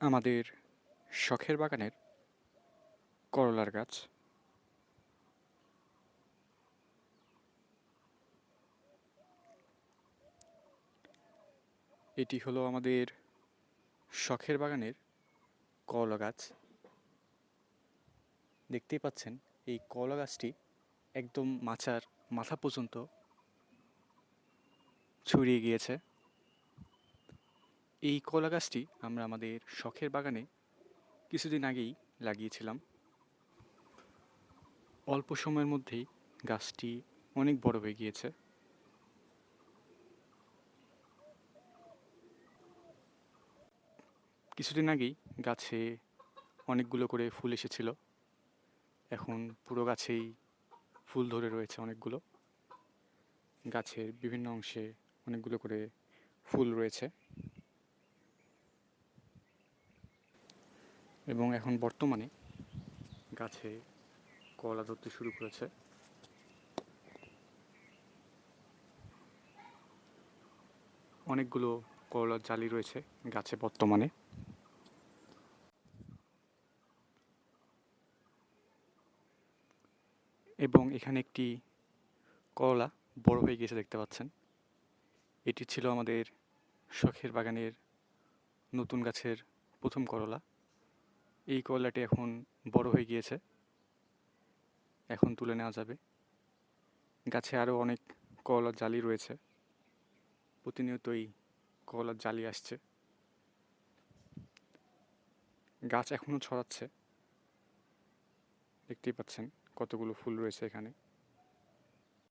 আমাদের শখের বাগানের করলার গাছ। এটি হলো আমাদের শখের বাগানের করলা গাছ। দেখতেই পাচ্ছেন এই করলা গাছটি একদম মাথা পর্যন্ত ছড়িয়ে গিয়েছে। এই কলা গাছটি আমরা আমাদের শখের বাগানে কিছুদিন আগেই লাগিয়েছিলাম। অল্প সময়ের মধ্যেই গাছটি অনেক বড় হয়ে গিয়েছে। কিছুদিন আগেই গাছে অনেকগুলো করে ফুল এসেছিল। এখন পুরো গাছেই ফুল ধরে রয়েছে অনেকগুলো। গাছের বিভিন্ন অংশে অনেকগুলো করে ফুল রয়েছে এবং এখন বর্তমানে গাছে কলা ধরতে শুরু করেছে। অনেকগুলো করলার জালি রয়েছে গাছে বর্তমানে। এবং এখানে একটি করলা বড় হয়ে গিয়েছে দেখতে পাচ্ছেন। এটি ছিল আমাদের শখের বাগানের নতুন গাছের প্রথম করলা। এই করলাটি এখন বড় হয়ে গিয়েছে, এখন তুলে নেওয়া যাবে। গাছে আরও অনেক করলার জালি রয়েছে, প্রতিনিয়তই করলার জালি আসছে। গাছ এখনও ছড়াচ্ছে, দেখতেই পাচ্ছেন কতগুলো ফুল রয়েছে এখানে।